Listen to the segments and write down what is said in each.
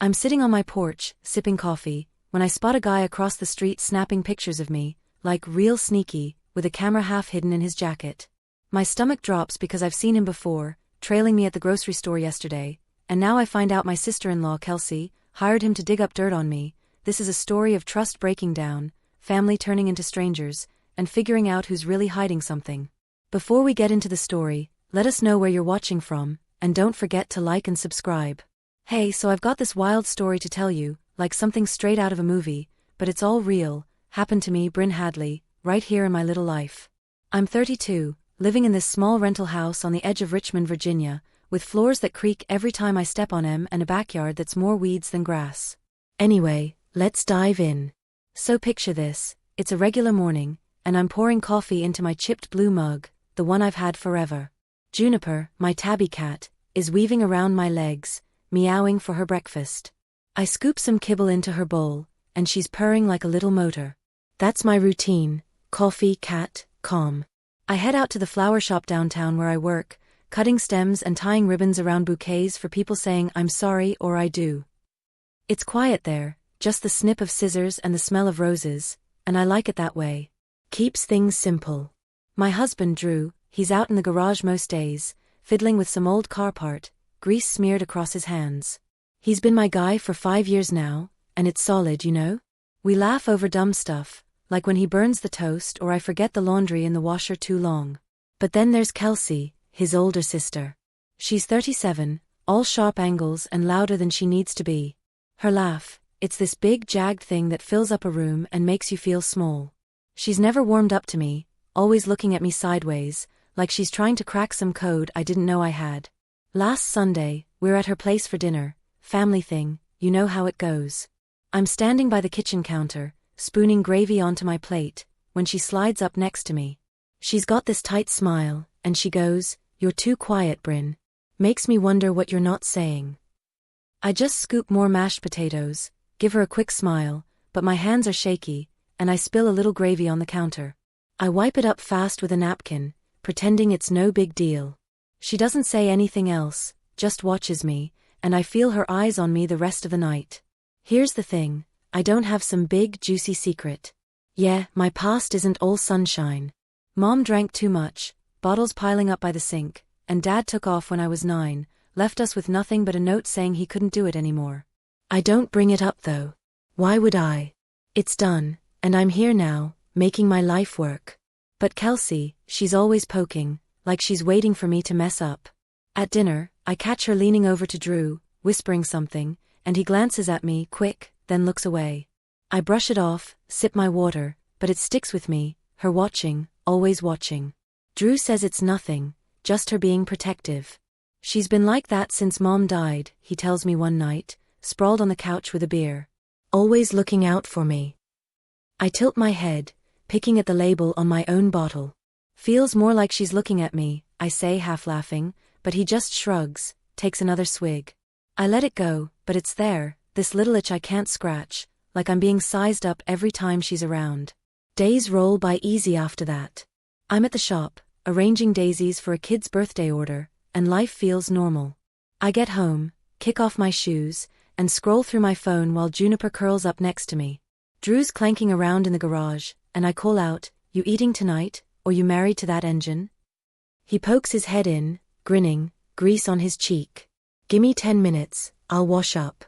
I'm sitting on my porch, sipping coffee, when I spot a guy across the street snapping pictures of me, like real sneaky, with a camera half hidden in his jacket. My stomach drops because I've seen him before, trailing me at the grocery store yesterday, and now I find out my sister-in-law, Kelsey, hired him to dig up dirt on me. This is a story of trust breaking down, family turning into strangers, and figuring out who's really hiding something. Before we get into the story, let us know where you're watching from, and don't forget to like and subscribe. Hey, so I've got this wild story to tell you, like something straight out of a movie, but it's all real, happened to me, Bryn Hadley, right here in my little life. I'm 32, living in this small rental house on the edge of Richmond, Virginia, with floors that creak every time I step on them and a backyard that's more weeds than grass. Anyway, let's dive in. So picture this, it's a regular morning, and I'm pouring coffee into my chipped blue mug, the one I've had forever. Juniper, my tabby cat, is weaving around my legs, meowing for her breakfast. I scoop some kibble into her bowl, and she's purring like a little motor. That's my routine, coffee, cat, calm. I head out to the flower shop downtown where I work, cutting stems and tying ribbons around bouquets for people saying I'm sorry or I do. It's quiet there, just the snip of scissors and the smell of roses, and I like it that way. Keeps things simple. My husband Drew, he's out in the garage most days, fiddling with some old car part, grease smeared across his hands. He's been my guy for 5 years now, and it's solid, you know? We laugh over dumb stuff, like when he burns the toast or I forget the laundry in the washer too long. But then there's Kelsey, his older sister. She's 37, all sharp angles and louder than she needs to be. Her laugh, it's this big jagged thing that fills up a room and makes you feel small. She's never warmed up to me, always looking at me sideways, like she's trying to crack some code I didn't know I had. Last Sunday, we're at her place for dinner, family thing, you know how it goes. I'm standing by the kitchen counter, spooning gravy onto my plate, when she slides up next to me. She's got this tight smile, and she goes, "You're too quiet, Bryn. Makes me wonder what you're not saying." I just scoop more mashed potatoes, give her a quick smile, but my hands are shaky, and I spill a little gravy on the counter. I wipe it up fast with a napkin, pretending it's no big deal. She doesn't say anything else, just watches me, and I feel her eyes on me the rest of the night. Here's the thing, I don't have some big juicy secret. Yeah, my past isn't all sunshine. Mom drank too much, bottles piling up by the sink, and Dad took off when I was 9, left us with nothing but a note saying he couldn't do it anymore. I don't bring it up though. Why would I? It's done, and I'm here now, making my life work. But Kelsey, she's always poking, like she's waiting for me to mess up. At dinner, I catch her leaning over to Drew, whispering something, and he glances at me quick, then looks away. I brush it off, sip my water, but it sticks with me, her watching, always watching. Drew says it's nothing, just her being protective. She's been like that since Mom died, he tells me one night, sprawled on the couch with a beer. Always looking out for me. I tilt my head, picking at the label on my own bottle. Feels more like she's looking at me, I say half laughing, but he just shrugs, takes another swig. I let it go, but it's there, this little itch I can't scratch, like I'm being sized up every time she's around. Days roll by easy after that. I'm at the shop, arranging daisies for a kid's birthday order, and life feels normal. I get home, kick off my shoes, and scroll through my phone while Juniper curls up next to me. Drew's clanking around in the garage, and I call out, "You eating tonight, or you married to that engine?" He pokes his head in, grinning, grease on his cheek. "Gimme 10 minutes, I'll wash up."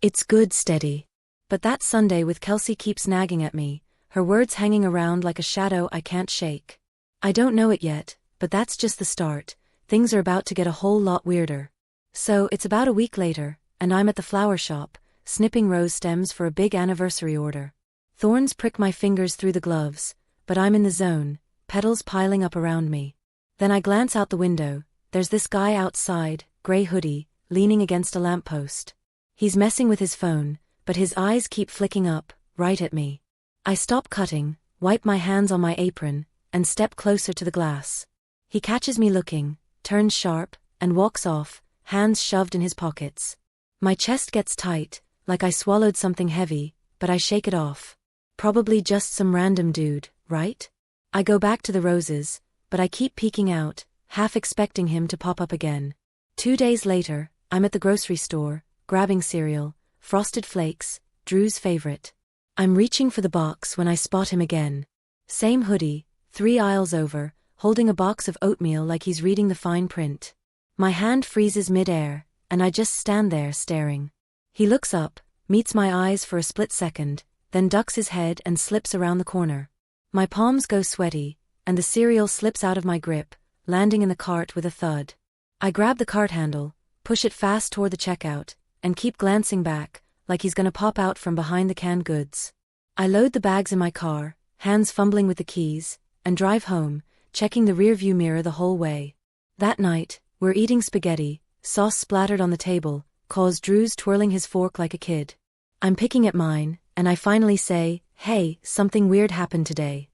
It's good steady. But that Sunday with Kelsey keeps nagging at me, her words hanging around like a shadow I can't shake. I don't know it yet, but that's just the start, things are about to get a whole lot weirder. So it's about a week later, and I'm at the flower shop, snipping rose stems for a big anniversary order. Thorns prick my fingers through the gloves, but I'm in the zone, petals piling up around me. Then I glance out the window, there's this guy outside, gray hoodie, leaning against a lamppost. He's messing with his phone, but his eyes keep flicking up, right at me. I stop cutting, wipe my hands on my apron, and step closer to the glass. He catches me looking, turns sharp, and walks off, hands shoved in his pockets. My chest gets tight, like I swallowed something heavy, but I shake it off. Probably just some random dude, right? I go back to the roses, but I keep peeking out, half expecting him to pop up again. 2 days later, I'm at the grocery store, grabbing cereal, Frosted Flakes, Drew's favorite. I'm reaching for the box when I spot him again. Same hoodie, 3 aisles over, holding a box of oatmeal like he's reading the fine print. My hand freezes mid-air, and I just stand there staring. He looks up, meets my eyes for a split second, then ducks his head and slips around the corner. My palms go sweaty, and the cereal slips out of my grip, landing in the cart with a thud. I grab the cart handle, push it fast toward the checkout, and keep glancing back, like he's gonna pop out from behind the canned goods. I load the bags in my car, hands fumbling with the keys, and drive home, checking the rearview mirror the whole way. That night, we're eating spaghetti, sauce splattered on the table, cause Drew's twirling his fork like a kid. I'm picking at mine, and I finally say, "Hey, something weird happened today."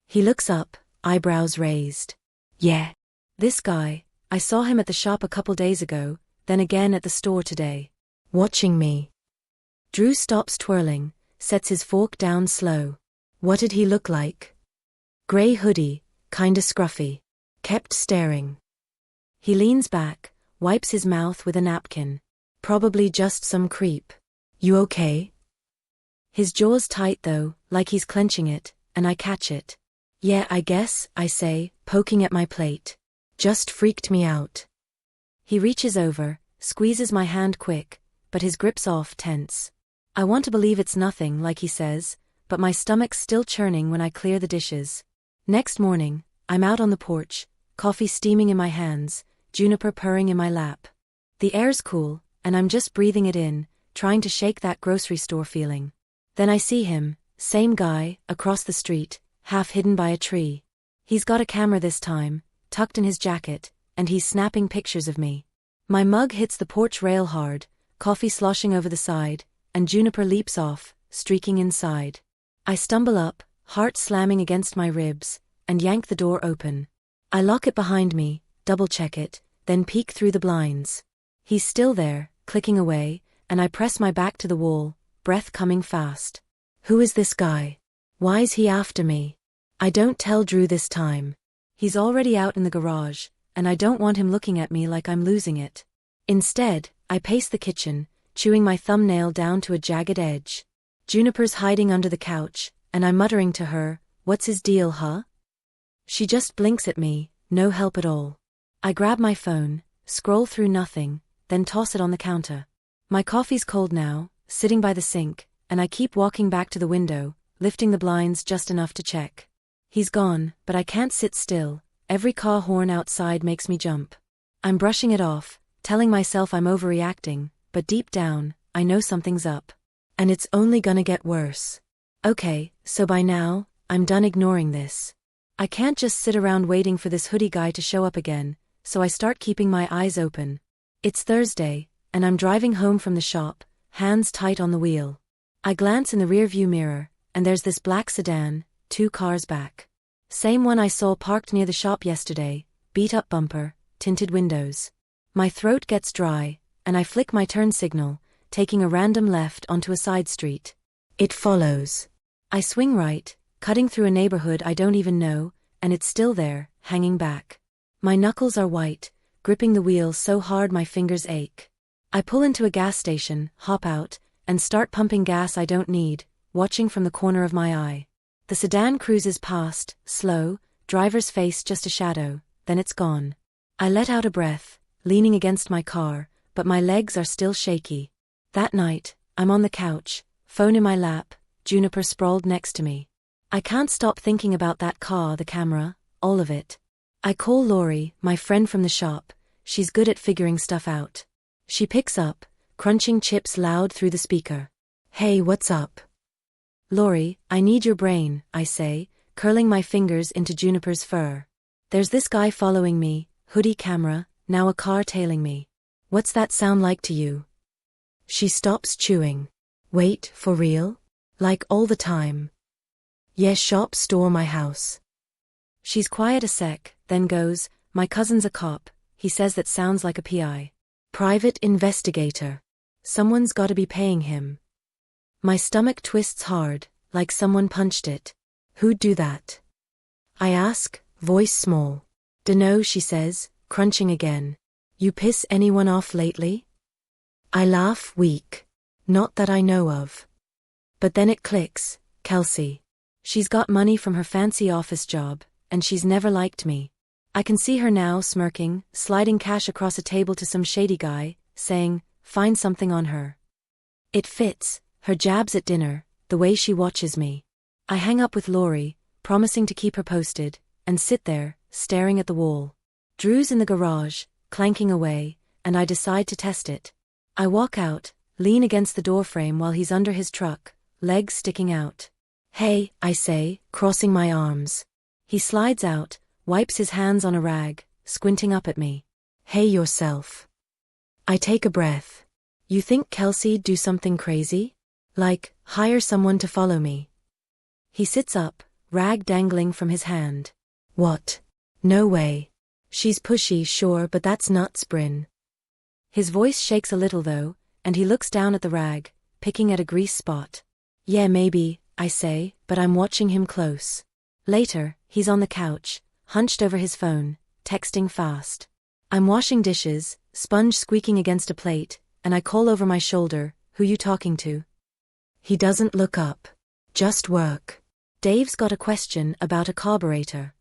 He looks up, eyebrows raised. "Yeah. This guy, I saw him at the shop a couple days ago, then again at the store today. Watching me." Drew stops twirling, sets his fork down slow. "What did he look like?" "Gray hoodie, kinda scruffy." Kept staring. He leans back, wipes his mouth with a napkin. "Probably just some creep. You okay?" His jaw's tight though, like he's clenching it, and I catch it. "Yeah, I guess," I say, poking at my plate. "Just freaked me out." He reaches over, squeezes my hand quick, but his grip's off, tense. I want to believe it's nothing, like he says, but my stomach's still churning when I clear the dishes. Next morning, I'm out on the porch, coffee steaming in my hands, Juniper purring in my lap. The air's cool, and I'm just breathing it in, trying to shake that grocery store feeling. Then I see him, same guy, across the street, half hidden by a tree. He's got a camera this time, tucked in his jacket, and he's snapping pictures of me. My mug hits the porch rail hard, coffee sloshing over the side, and Juniper leaps off, streaking inside. I stumble up, heart slamming against my ribs, and yank the door open. I lock it behind me, double-check it, then peek through the blinds. He's still there, clicking away, and I press my back to the wall, breath coming fast. Who is this guy? Why's he after me? I don't tell Drew this time. He's already out in the garage, and I don't want him looking at me like I'm losing it. Instead, I pace the kitchen, chewing my thumbnail down to a jagged edge. Juniper's hiding under the couch, and I'm muttering to her, "What's his deal, huh?" She just blinks at me, no help at all. I grab my phone, scroll through nothing, then toss it on the counter. My coffee's cold now, sitting by the sink, and I keep walking back to the window, lifting the blinds just enough to check. He's gone, but I can't sit still. Every car horn outside makes me jump. I'm brushing it off, telling myself I'm overreacting, but deep down, I know something's up. And it's only gonna get worse. Okay, so by now, I'm done ignoring this. I can't just sit around waiting for this hoodie guy to show up again, so I start keeping my eyes open. It's Thursday, and I'm driving home from the shop, hands tight on the wheel. I glance in the rearview mirror, and there's this black sedan, 2 cars back. Same one I saw parked near the shop yesterday, beat-up bumper, tinted windows. My throat gets dry, and I flick my turn signal, taking a random left onto a side street. It follows. I swing right, cutting through a neighborhood I don't even know, and it's still there, hanging back. My knuckles are white, gripping the wheel so hard my fingers ache. I pull into a gas station, hop out, and start pumping gas I don't need, watching from the corner of my eye. The sedan cruises past, slow, driver's face just a shadow, then it's gone. I let out a breath, leaning against my car, but my legs are still shaky. That night, I'm on the couch, phone in my lap, Juniper sprawled next to me. I can't stop thinking about that car, the camera, all of it. I call Lori, my friend from the shop. She's good at figuring stuff out. She picks up, crunching chips loud through the speaker. "Hey, what's up?" "Lori, I need your brain," I say, curling my fingers into Juniper's fur. "There's this guy following me, hoodie camera, now a car tailing me. What's that sound like to you?" She stops chewing. "Wait, for real? Like all the time?" "Yeah, shop, store, my house." She's quiet a sec, then goes, "My cousin's a cop, he says that sounds like a PI. Private investigator. Someone's gotta be paying him." My stomach twists hard, like someone punched it. "Who'd do that?" I ask, voice small. "Dunno," she says, crunching again. "You piss anyone off lately?" I laugh, weak. Not that I know of. But then it clicks, Kelsey. She's got money from her fancy office job, and she's never liked me. I can see her now smirking, sliding cash across a table to some shady guy, saying, find something on her. It fits, her jabs at dinner, the way she watches me. I hang up with Laurie, promising to keep her posted, and sit there, staring at the wall. Drew's in the garage, clanking away, and I decide to test it. I walk out, lean against the doorframe while he's under his truck, legs sticking out. Hey, I say, crossing my arms. He slides out, wipes his hands on a rag, squinting up at me. Hey yourself. I take a breath. You think Kelsey'd do something crazy? Like, hire someone to follow me? He sits up, rag dangling from his hand. What? No way. She's pushy, sure, but that's nuts, Bryn. His voice shakes a little though, and he looks down at the rag, picking at a grease spot. Yeah, maybe, I say, but I'm watching him close. Later, he's on the couch, hunched over his phone, texting fast. I'm washing dishes, sponge squeaking against a plate, and I call over my shoulder, who you talking to? He doesn't look up. Just work. Dave's got a question about a carburetor.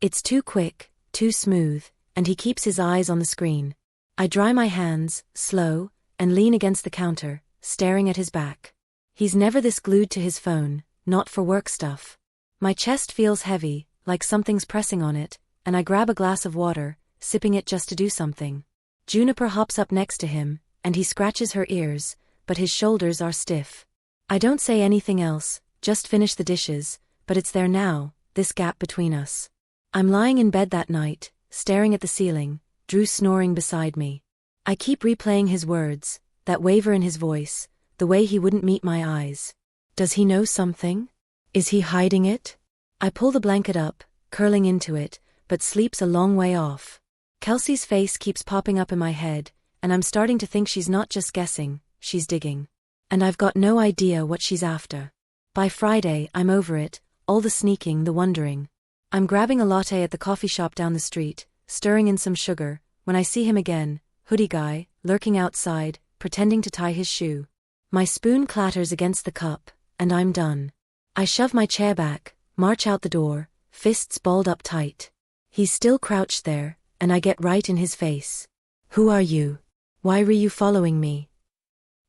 It's too quick, too smooth, and he keeps his eyes on the screen. I dry my hands, slow, and lean against the counter, staring at his back. He's never this glued to his phone, not for work stuff. My chest feels heavy, like something's pressing on it, and I grab a glass of water, sipping it just to do something. Juniper hops up next to him, and he scratches her ears, but his shoulders are stiff. I don't say anything else, just finish the dishes, but it's there now, this gap between us. I'm lying in bed that night, staring at the ceiling, Drew snoring beside me. I keep replaying his words, that waver in his voice, the way he wouldn't meet my eyes. Does he know something? Is he hiding it? I pull the blanket up, curling into it, but sleep's a long way off. Kelsey's face keeps popping up in my head, and I'm starting to think she's not just guessing, she's digging. And I've got no idea what she's after. By Friday, I'm over it, all the sneaking, the wondering. I'm grabbing a latte at the coffee shop down the street, stirring in some sugar, when I see him again, hoodie guy, lurking outside, pretending to tie his shoe. My spoon clatters against the cup, and I'm done. I shove my chair back, march out the door, fists balled up tight. He's still crouched there, and I get right in his face. Who are you? Why were you following me?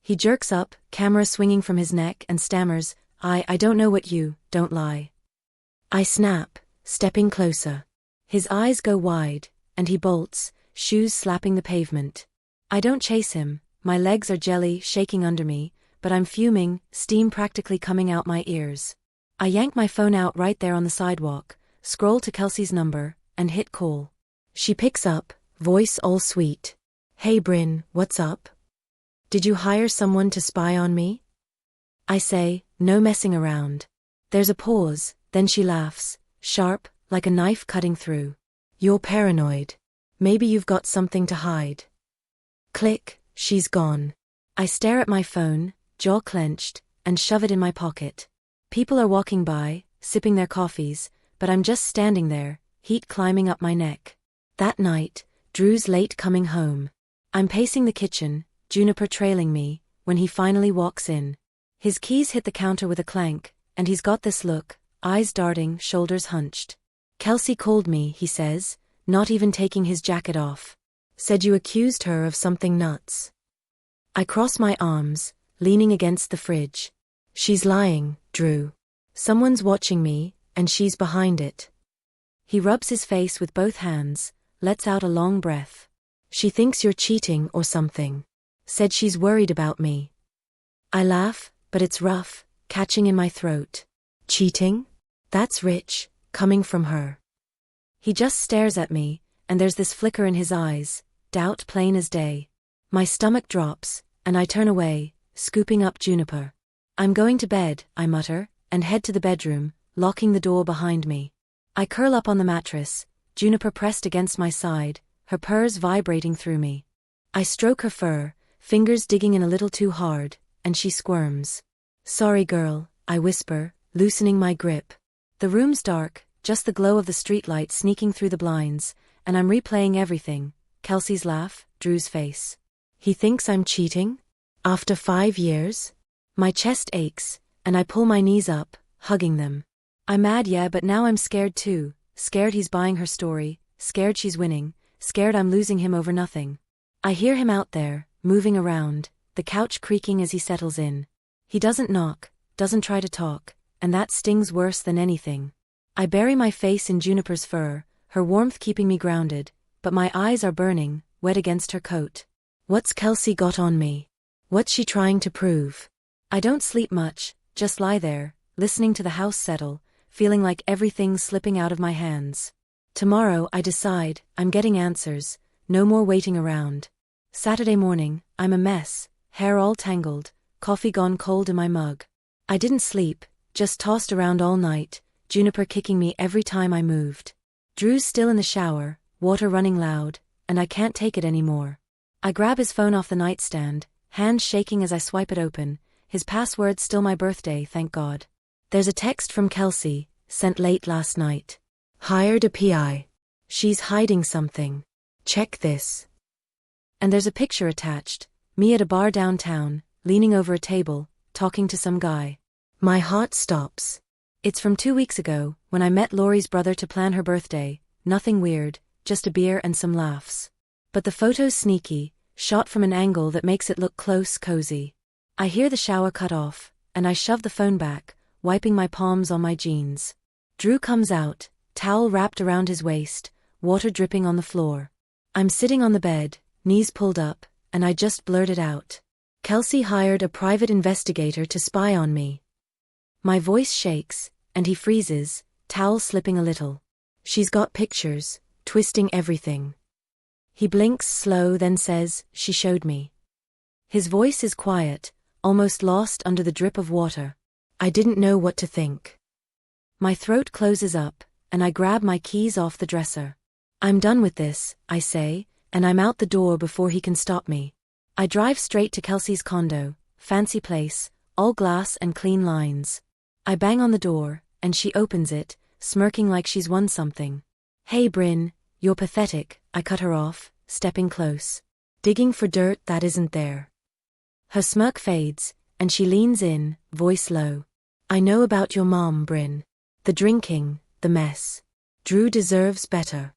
He jerks up, camera swinging from his neck, and stammers, I don't know what you, don't lie. I snap, stepping closer. His eyes go wide, and he bolts, shoes slapping the pavement. I don't chase him, my legs are jelly, shaking under me, but I'm fuming, steam practically coming out my ears. I yank my phone out right there on the sidewalk, scroll to Kelsey's number, and hit call. She picks up, voice all sweet. Hey Bryn, what's up? Did you hire someone to spy on me? I say, no messing around. There's a pause, then she laughs, sharp, like a knife cutting through. You're paranoid. Maybe you've got something to hide. Click, she's gone. I stare at my phone, jaw clenched, and shove it in my pocket. People are walking by, sipping their coffees, but I'm just standing there, heat climbing up my neck. That night, Drew's late coming home. I'm pacing the kitchen, Juniper trailing me, when he finally walks in. His keys hit the counter with a clank, and he's got this look, eyes darting, shoulders hunched. Kelsey called me, he says, not even taking his jacket off. Said you accused her of something nuts. I cross my arms, leaning against the fridge. She's lying, Drew. Someone's watching me, and she's behind it. He rubs his face with both hands, lets out a long breath. She thinks you're cheating or something. Said she's worried about me. I laugh, but it's rough, catching in my throat. Cheating? That's rich, coming from her. He just stares at me, and there's this flicker in his eyes, doubt plain as day. My stomach drops, and I turn away, scooping up Juniper. I'm going to bed, I mutter, and head to the bedroom, locking the door behind me. I curl up on the mattress, Juniper pressed against my side, her purrs vibrating through me. I stroke her fur, fingers digging in a little too hard, and she squirms. Sorry girl, I whisper, loosening my grip. The room's dark, just the glow of the streetlight sneaking through the blinds, and I'm replaying everything, Kelsey's laugh, Drew's face. He thinks I'm cheating? After 5 years? My chest aches, and I pull my knees up, hugging them. I'm mad, yeah, but now I'm scared too. Scared he's buying her story, scared she's winning, scared I'm losing him over nothing. I hear him out there, moving around, the couch creaking as he settles in. He doesn't knock, doesn't try to talk, and that stings worse than anything. I bury my face in Juniper's fur, her warmth keeping me grounded, but my eyes are burning, wet against her coat. What's Kelsey got on me? What's she trying to prove? I don't sleep much, just lie there, listening to the house settle, feeling like everything's slipping out of my hands. Tomorrow I decide, I'm getting answers, no more waiting around. Saturday morning, I'm a mess, hair all tangled, coffee gone cold in my mug. I didn't sleep, just tossed around all night, Juniper kicking me every time I moved. Drew's still in the shower, water running loud, and I can't take it anymore. I grab his phone off the nightstand, hands shaking as I swipe it open, his password's still my birthday, thank God. There's a text from Kelsey, sent late last night. Hired a PI. She's hiding something. Check this. And there's a picture attached, me at a bar downtown, leaning over a table, talking to some guy. My heart stops. It's from 2 weeks ago, when I met Laurie's brother to plan her birthday, nothing weird, just a beer and some laughs. But the photo's sneaky, shot from an angle that makes it look close, cozy. I hear the shower cut off, and I shove the phone back, wiping my palms on my jeans. Drew comes out, towel wrapped around his waist, water dripping on the floor. I'm sitting on the bed, knees pulled up, and I just blurted out. Kelsey hired a private investigator to spy on me. My voice shakes, and he freezes, towel slipping a little. She's got pictures, twisting everything. He blinks slow, then says, she showed me. His voice is quiet, almost lost under the drip of water. I didn't know what to think. My throat closes up, and I grab my keys off the dresser. I'm done with this, I say, and I'm out the door before he can stop me. I drive straight to Kelsey's condo, fancy place, all glass and clean lines. I bang on the door, and she opens it, smirking like she's won something. Hey Bryn, you're pathetic, I cut her off, stepping close. Digging for dirt that isn't there. Her smirk fades, and she leans in, voice low. I know about your mom, Bryn. The drinking, the mess. Drew deserves better.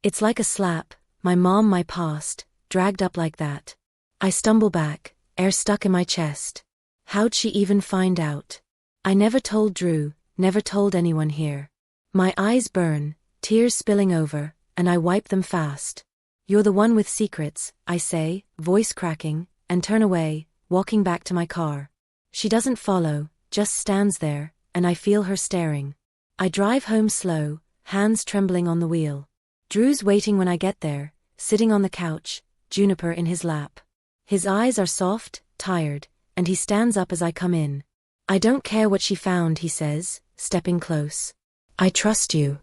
It's like a slap, my mom, my past, dragged up like that. I stumble back, air stuck in my chest. How'd she even find out? I never told Drew, never told anyone here. My eyes burn, tears spilling over, and I wipe them fast. You're the one with secrets, I say, voice cracking, and turn away, walking back to my car. She doesn't follow, just stands there, and I feel her staring. I drive home slow, hands trembling on the wheel. Drew's waiting when I get there, sitting on the couch, Juniper in his lap. His eyes are soft, tired, and he stands up as I come in. I don't care what she found, he says, stepping close. I trust you.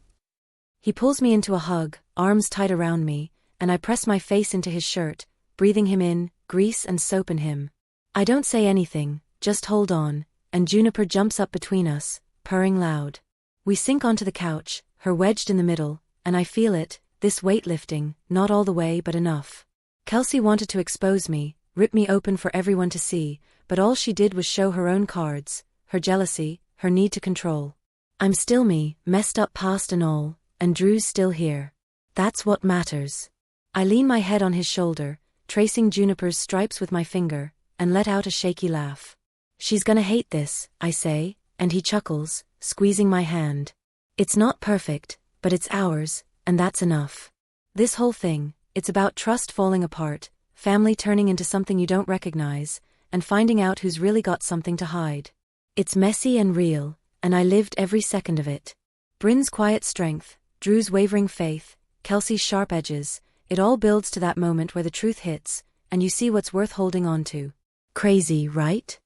He pulls me into a hug, arms tight around me, and I press my face into his shirt, breathing him in, grease and soap in him. I don't say anything, just hold on, and Juniper jumps up between us, purring loud. We sink onto the couch, her wedged in the middle, and I feel it, this weight lifting, not all the way but enough. Kelsey wanted to expose me, rip me open for everyone to see, but all she did was show her own cards, her jealousy, her need to control. I'm still me, messed up past and all, and Drew's still here. That's what matters. I lean my head on his shoulder, tracing Juniper's stripes with my finger, and let out a shaky laugh. She's gonna hate this, I say, and he chuckles, squeezing my hand. It's not perfect, but it's ours, and that's enough. This whole thing, it's about trust falling apart, family turning into something you don't recognize, and finding out who's really got something to hide. It's messy and real, and I lived every second of it. Bryn's quiet strength, Drew's wavering faith, Kelsey's sharp edges, it all builds to that moment where the truth hits, and you see what's worth holding on to. Crazy, right?